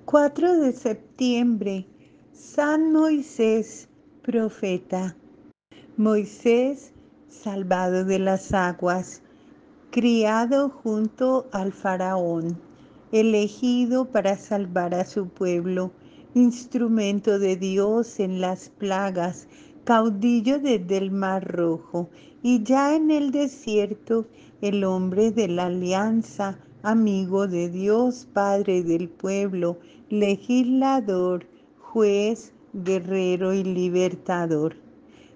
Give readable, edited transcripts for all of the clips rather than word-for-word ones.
4 de septiembre, San Moisés, profeta. Moisés, salvado de las aguas, criado junto al faraón, elegido para salvar a su pueblo, instrumento de Dios en las plagas, caudillo desde el Mar Rojo, y ya en el desierto, el hombre de la alianza, amigo de Dios, Padre del pueblo, legislador, juez, guerrero y libertador.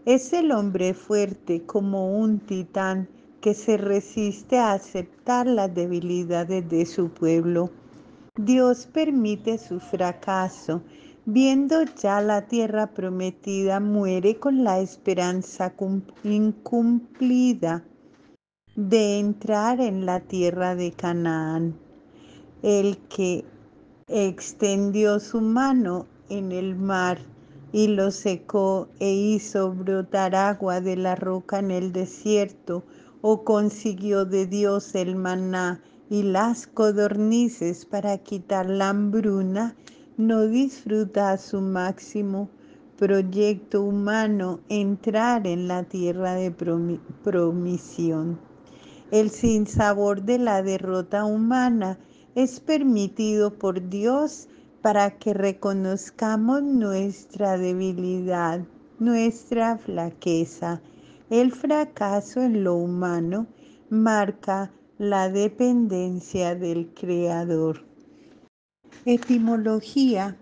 Es el hombre fuerte como un titán que se resiste a aceptar las debilidades de su pueblo. Dios permite su fracaso. Viendo ya la tierra prometida, muere con la esperanza incumplida de entrar en la tierra de Canaán. El que extendió su mano en el mar y lo secó e hizo brotar agua de la roca en el desierto, o consiguió de Dios el maná y las codornices para quitar la hambruna, no disfruta a su máximo proyecto humano entrar en la tierra de promisión. El sinsabor de la derrota humana es permitido por Dios para que reconozcamos nuestra debilidad, nuestra flaqueza. El fracaso en lo humano marca la dependencia del Creador. Etimología.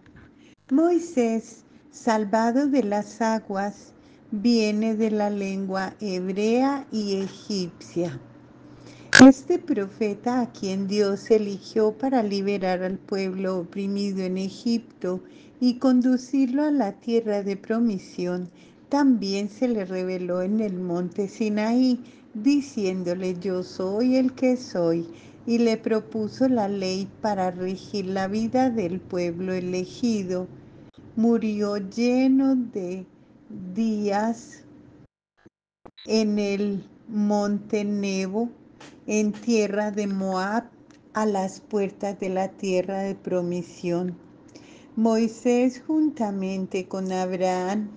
Moisés, salvado de las aguas, viene de la lengua hebrea y egipcia. Este profeta, a quien Dios eligió para liberar al pueblo oprimido en Egipto y conducirlo a la tierra de promisión, también se le reveló en el monte Sinaí, diciéndole: yo soy el que soy, y le propuso la ley para regir la vida del pueblo elegido. Murió lleno de días en el monte Nebo, en tierra de Moab, a las puertas de la tierra de promisión. Moisés, juntamente con Abraham,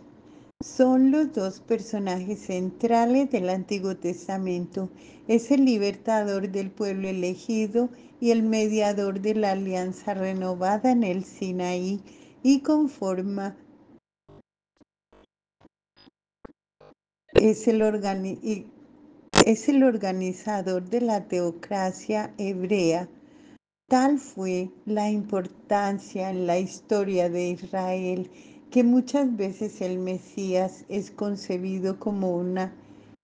son los dos personajes centrales del Antiguo Testamento. Es el libertador del pueblo elegido y el mediador de la alianza renovada en el Sinaí, y conforma es el organizador de la teocracia hebrea. Tal fue la importancia en la historia de Israel que muchas veces el Mesías es concebido como una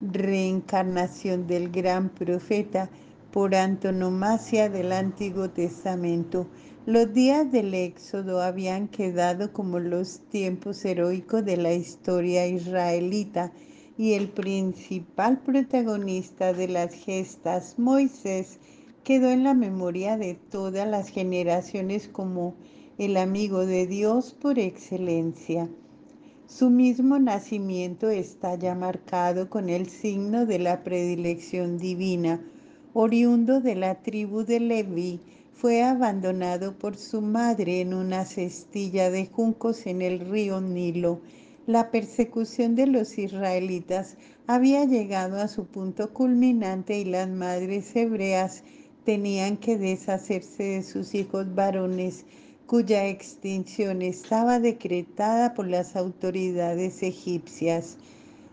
reencarnación del gran profeta por antonomasia del Antiguo Testamento. Los días del Éxodo habían quedado como los tiempos heroicos de la historia israelita, y el principal protagonista de las gestas, Moisés, quedó en la memoria de todas las generaciones como el amigo de Dios por excelencia. Su mismo nacimiento está ya marcado con el signo de la predilección divina. Oriundo de la tribu de Leví, fue abandonado por su madre en una cestilla de juncos en el río Nilo. La persecución de los israelitas había llegado a su punto culminante y las madres hebreas tenían que deshacerse de sus hijos varones, cuya extinción estaba decretada por las autoridades egipcias.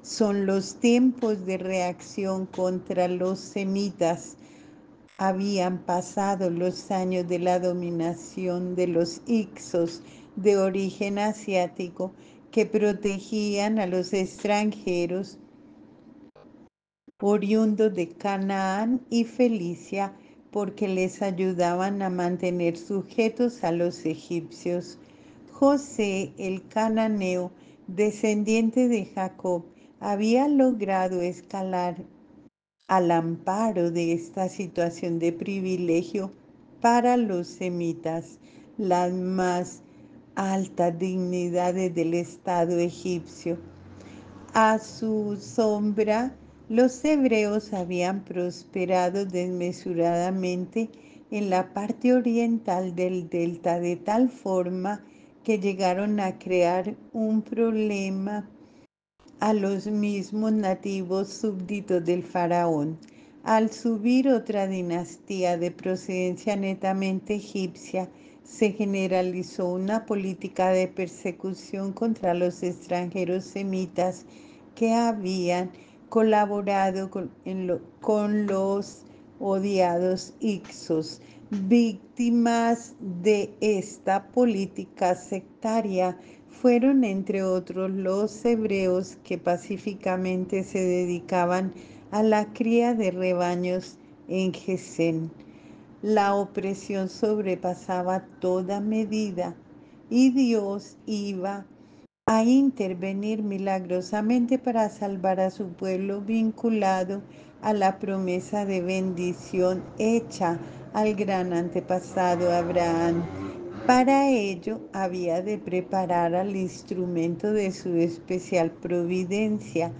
Son los tiempos de reacción contra los semitas. Habían pasado los años de la dominación de los Hicsos de origen asiático, que protegían a los extranjeros oriundos de Canaán y Felicia, porque les ayudaban a mantener sujetos a los egipcios. José el cananeo, descendiente de Jacob, había logrado escalar al amparo de esta situación de privilegio para los semitas, las más altas dignidades del Estado egipcio. A su sombra, los hebreos habían prosperado desmesuradamente en la parte oriental del delta de tal forma que llegaron a crear un problema a los mismos nativos súbditos del faraón. Al subir otra dinastía de procedencia netamente egipcia, se generalizó una política de persecución contra los extranjeros semitas que habían colaborado con los odiados Ixos. Víctimas de esta política sectaria fueron entre otros los hebreos que pacíficamente se dedicaban a la cría de rebaños en Gesén. La opresión sobrepasaba toda medida y Dios iba a intervenir milagrosamente para salvar a su pueblo vinculado a la promesa de bendición hecha al gran antepasado Abraham. Para ello había de preparar al instrumento de su especial providencia.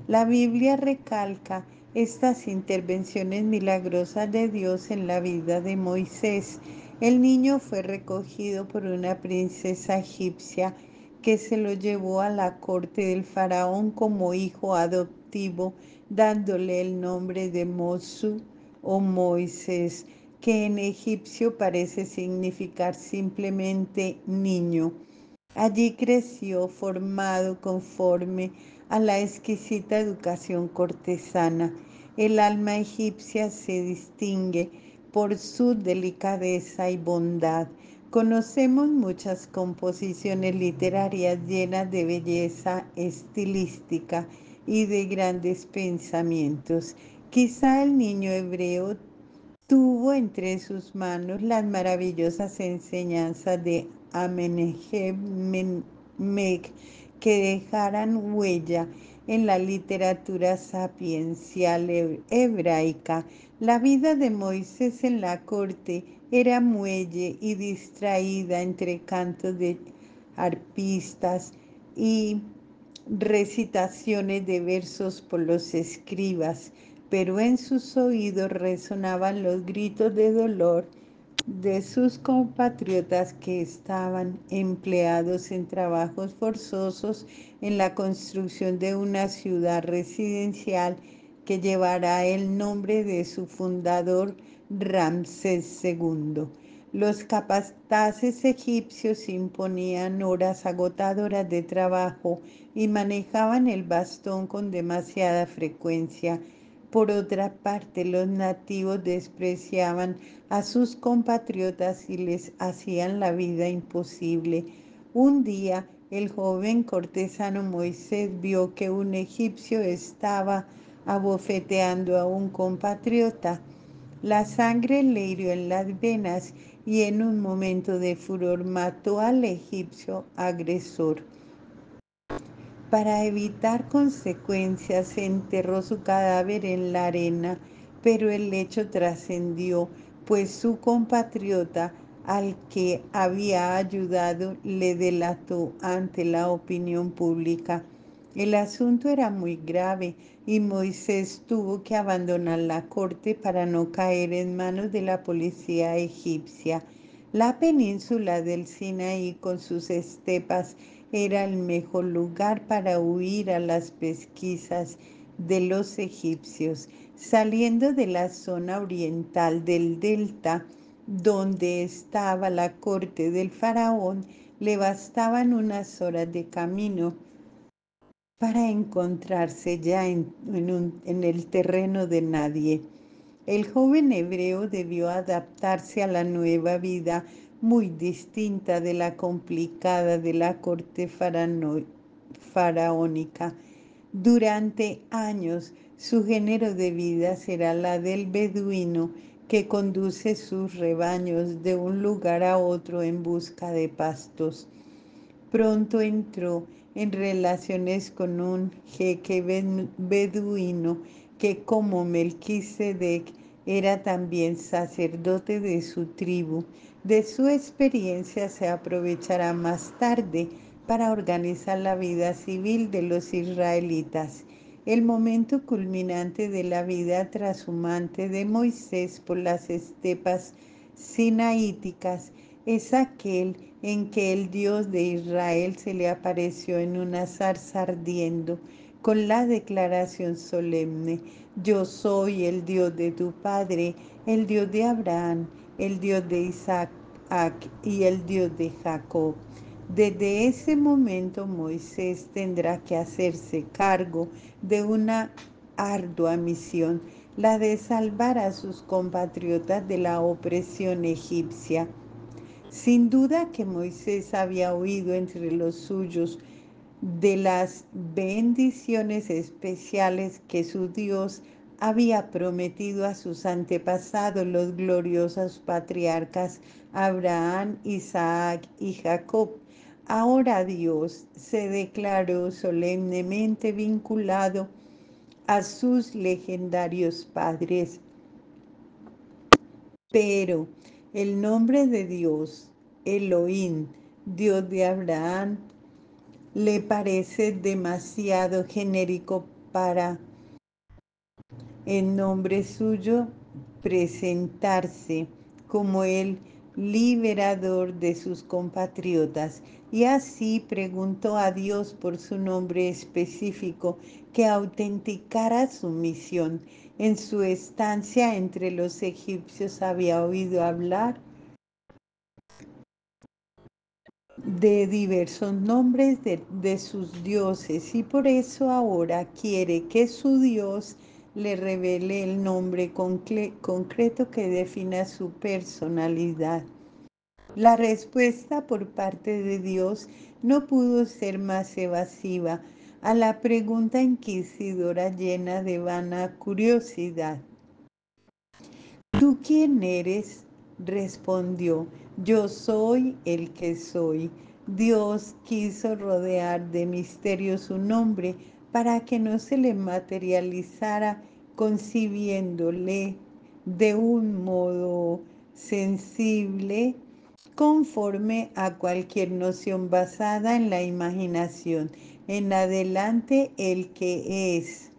La Biblia recalca estas intervenciones milagrosas de Dios en la vida de Moisés. El niño fue recogido por una princesa egipcia que se lo llevó a la corte del faraón como hijo adoptivo, dándole el nombre de Mosu o Moisés, que en egipcio parece significar simplemente niño. Allí creció formado conforme a la exquisita educación cortesana. El alma egipcia se distingue por su delicadeza y bondad. Conocemos muchas composiciones literarias llenas de belleza estilística y de grandes pensamientos. Quizá el niño hebreo tuvo entre sus manos las maravillosas enseñanzas de Amenhotep que dejaran huella en la literatura sapiencial hebraica. La vida de Moisés en la corte era muelle y distraída entre cantos de arpistas y recitaciones de versos por los escribas, pero en sus oídos resonaban los gritos de dolor de sus compatriotas que estaban empleados en trabajos forzosos en la construcción de una ciudad residencial que llevará el nombre de su fundador, Ramsés II. Los capataces egipcios imponían horas agotadoras de trabajo y manejaban el bastón con demasiada frecuencia. Por otra parte, los nativos despreciaban a sus compatriotas y les hacían la vida imposible. Un día, el joven cortesano Moisés vio que un egipcio estaba abofeteando a un compatriota. La sangre le hirió en las venas y en un momento de furor mató al egipcio agresor. Para evitar consecuencias, se enterró su cadáver en la arena, pero el hecho trascendió, pues su compatriota, al que había ayudado, le delató ante la opinión pública. El asunto era muy grave y Moisés tuvo que abandonar la corte para no caer en manos de la policía egipcia. La península del Sinaí con sus estepas era el mejor lugar para huir a las pesquisas de los egipcios. Saliendo de la zona oriental del delta, donde estaba la corte del faraón, le bastaban unas horas de camino para encontrarse ya en el terreno de nadie. El joven hebreo debió adaptarse a la nueva vida muy distinta de la complicada de la corte faraónica. Durante años su género de vida será la del beduino que conduce sus rebaños de un lugar a otro en busca de pastos. Pronto entró en relaciones con un jeque beduino que, como Melquisedec, era también sacerdote de su tribu. De su experiencia se aprovechará más tarde para organizar la vida civil de los israelitas. El momento culminante de la vida trashumante de Moisés por las estepas sinaíticas es aquel en que el Dios de Israel se le apareció en una zarza ardiendo con la declaración solemne: yo soy el Dios de tu padre, el Dios de Abraham, el Dios de Isaac y el Dios de Jacob. Desde ese momento Moisés tendrá que hacerse cargo de una ardua misión, la de salvar a sus compatriotas de la opresión egipcia. Sin duda que Moisés había oído entre los suyos de las bendiciones especiales que su Dios había prometido a sus antepasados, los gloriosos patriarcas Abraham, Isaac y Jacob. Ahora Dios se declaró solemnemente vinculado a sus legendarios padres, pero el nombre de Dios, Elohim, Dios de Abraham, le parece demasiado genérico para, en nombre suyo, presentarse como el liberador de sus compatriotas, y así preguntó a Dios por su nombre específico que autenticara su misión. En su estancia entre los egipcios había oído hablar de diversos nombres de sus dioses, y por eso ahora quiere que su Dios le revele el nombre concreto que defina su personalidad. La respuesta por parte de Dios no pudo ser más evasiva a la pregunta inquisidora llena de vana curiosidad. ¿Tú quién eres? Respondió: yo soy el que soy. Dios quiso rodear de misterio su nombre para que no se le materializara, concibiéndole de un modo sensible, conforme a cualquier noción basada en la imaginación. En adelante, el que es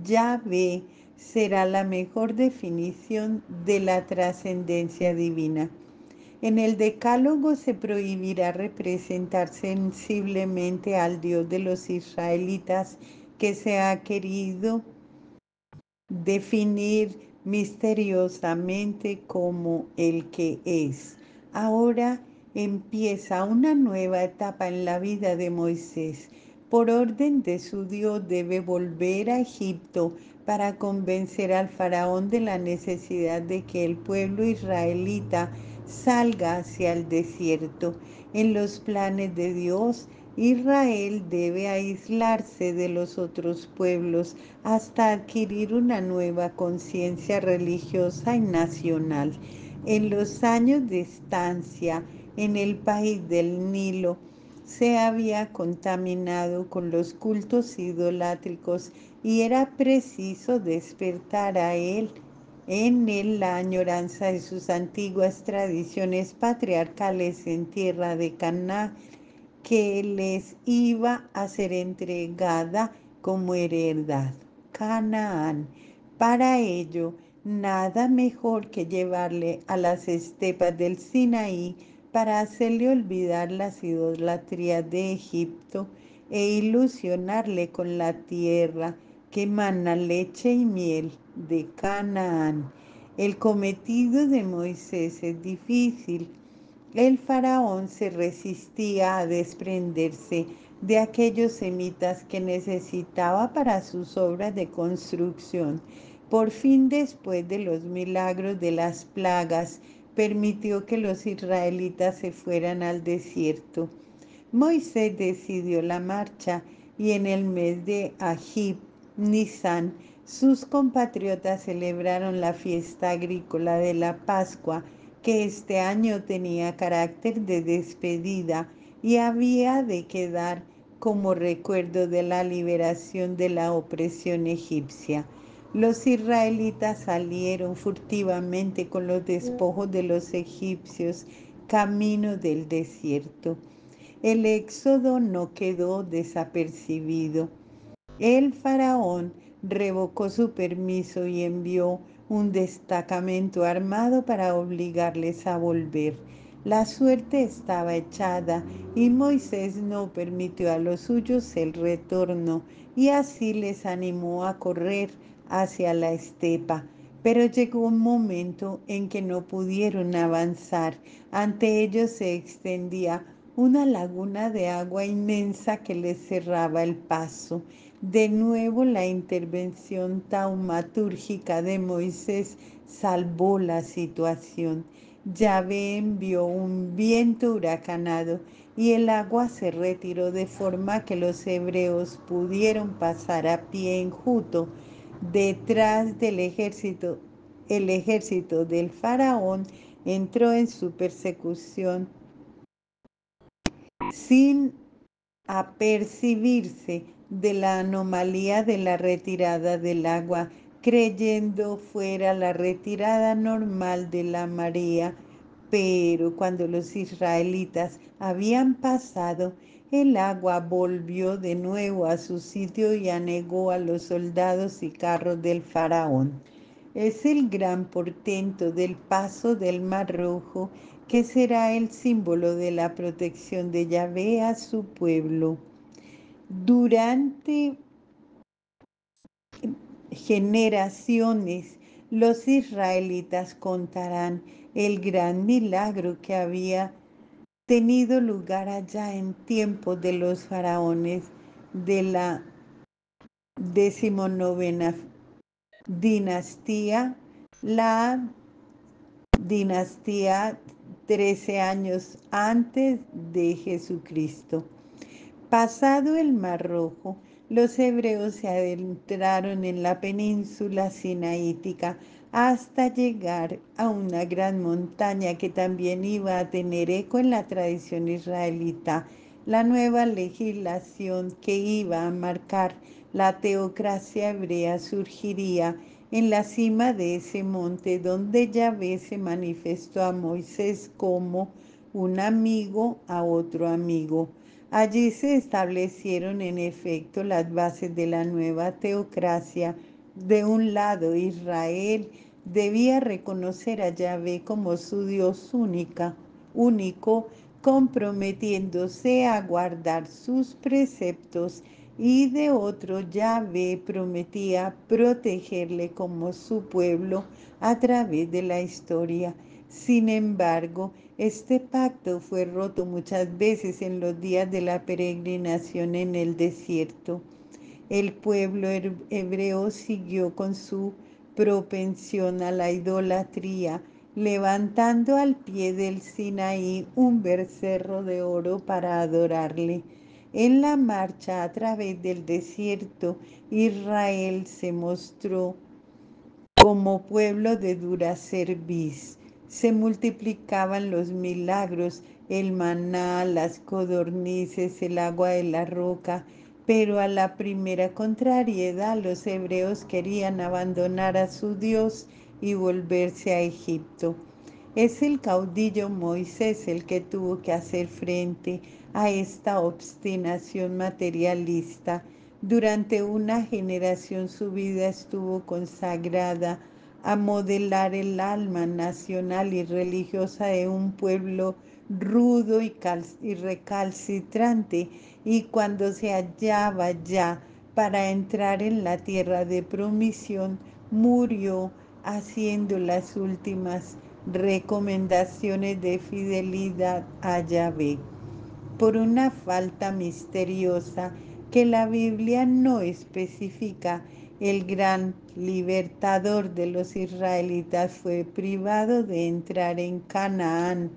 Yahvé será la mejor definición de la trascendencia divina. En el Decálogo se prohibirá representar sensiblemente al Dios de los israelitas, que se ha querido definir misteriosamente como el que es. Ahora empieza una nueva etapa en la vida de Moisés. Por orden de su Dios debe volver a Egipto para convencer al faraón de la necesidad de que el pueblo israelita salga hacia el desierto. En los planes de Dios, Israel debe aislarse de los otros pueblos hasta adquirir una nueva conciencia religiosa y nacional. En los años de estancia en el país del Nilo, se había contaminado con los cultos idolátricos y era preciso despertar a él en él la añoranza de sus antiguas tradiciones patriarcales en tierra de Canaán, que les iba a ser entregada como heredad. Canaán. Para ello, nada mejor que llevarle a las estepas del Sinaí para hacerle olvidar las idolatrías de Egipto e ilusionarle con la tierra que mana leche y miel de Canaán. El cometido de Moisés es difícil. El faraón se resistía a desprenderse de aquellos semitas que necesitaba para sus obras de construcción. Por fin, después de los milagros de las plagas, permitió que los israelitas se fueran al desierto. Moisés decidió la marcha, y en el mes de Agib, Nisan, sus compatriotas celebraron la fiesta agrícola de la Pascua, que este año tenía carácter de despedida y había de quedar como recuerdo de la liberación de la opresión egipcia. Los israelitas salieron furtivamente con los despojos de los egipcios camino del desierto. El éxodo no quedó desapercibido. El faraón revocó su permiso y envió un destacamento armado para obligarles a volver. La suerte estaba echada y Moisés no permitió a los suyos el retorno y así les animó a correr hacia la estepa. Pero llegó un momento en que no pudieron avanzar. Ante ellos se extendía una laguna de agua inmensa que les cerraba el paso. De nuevo la intervención taumatúrgica de Moisés salvó la situación. Yahvé envió un viento huracanado y el agua se retiró de forma que los hebreos pudieron pasar a pie enjuto detrás del ejército. El ejército del faraón entró en su persecución sin apercibirse de la anomalía de la retirada del agua, creyendo fuera la retirada normal de la marea. Pero cuando los israelitas habían pasado, el agua volvió de nuevo a su sitio y anegó a los soldados y carros del faraón. Es el gran portento del paso del Mar Rojo que será el símbolo de la protección de Yahvé a su pueblo. Durante generaciones los israelitas contarán el gran milagro que había tenido lugar allá en tiempos de los faraones de la decimonovena dinastía, la dinastía 13 años antes de Jesucristo. Pasado el Mar Rojo, los hebreos se adentraron en la península sinaítica hasta llegar a una gran montaña que también iba a tener eco en la tradición israelita, la nueva legislación que iba a marcar la teocracia hebrea surgiría en la cima de ese monte donde Yahvé se manifestó a Moisés como un amigo a otro amigo. Allí se establecieron en efecto las bases de la nueva teocracia. De un lado, Israel debía reconocer a Yahvé como su Dios único, comprometiéndose a guardar sus preceptos, y de otro, Yahvé prometía protegerle como su pueblo a través de la historia. Sin embargo, este pacto fue roto muchas veces en los días de la peregrinación en el desierto. El pueblo hebreo siguió con su propensión a la idolatría, levantando al pie del Sinaí un becerro de oro para adorarle. En la marcha a través del desierto, Israel se mostró como pueblo de dura cerviz. Se multiplicaban los milagros, el maná, las codornices, el agua de la roca, pero a la primera contrariedad los hebreos querían abandonar a su Dios y volverse a Egipto. Es el caudillo Moisés el que tuvo que hacer frente a esta obstinación materialista. Durante una generación su vida estuvo consagrada a modelar el alma nacional y religiosa de un pueblo rudo y recalcitrante, y cuando se hallaba ya para entrar en la tierra de promisión, murió haciendo las últimas recomendaciones de fidelidad a Yahvé por una falta misteriosa que la Biblia no especifica. El gran libertador de los israelitas fue privado de entrar en Canaán,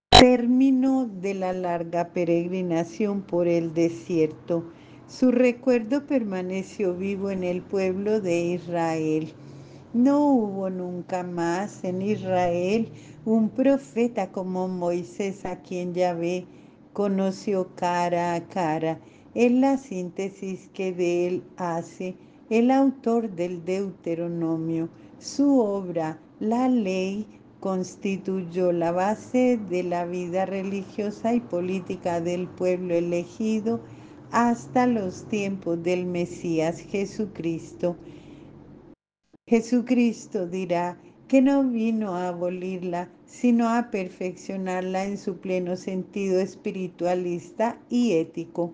término de la larga peregrinación por el desierto. Su recuerdo permaneció vivo en el pueblo de Israel. No hubo nunca más en Israel un profeta como Moisés, a quien Yahvé conoció cara a cara. Es la síntesis que de él hace el autor del Deuteronomio. Su obra, la ley, constituyó la base de la vida religiosa y política del pueblo elegido hasta los tiempos del Mesías Jesucristo. Jesucristo dirá que no vino a abolirla, sino a perfeccionarla en su pleno sentido espiritualista y ético.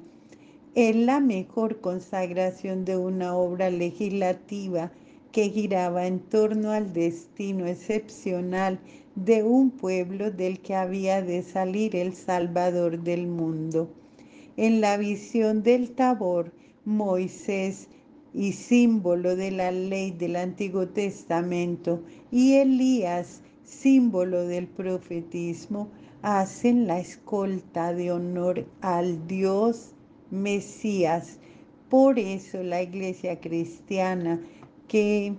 Es la mejor consagración de una obra legislativa que giraba en torno al destino excepcional de un pueblo del que había de salir el Salvador del mundo. En la visión del Tabor, Moisés, y símbolo de la ley del Antiguo Testamento, y Elías, símbolo del profetismo, hacen la escolta de honor al Dios Mesías. Por eso la iglesia cristiana, que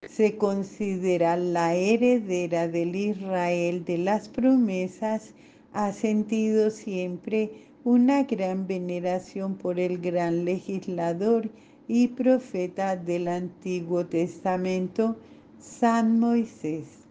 se considera la heredera del Israel de las promesas, ha sentido siempre una gran veneración por el gran legislador y profeta del Antiguo Testamento, San Moisés.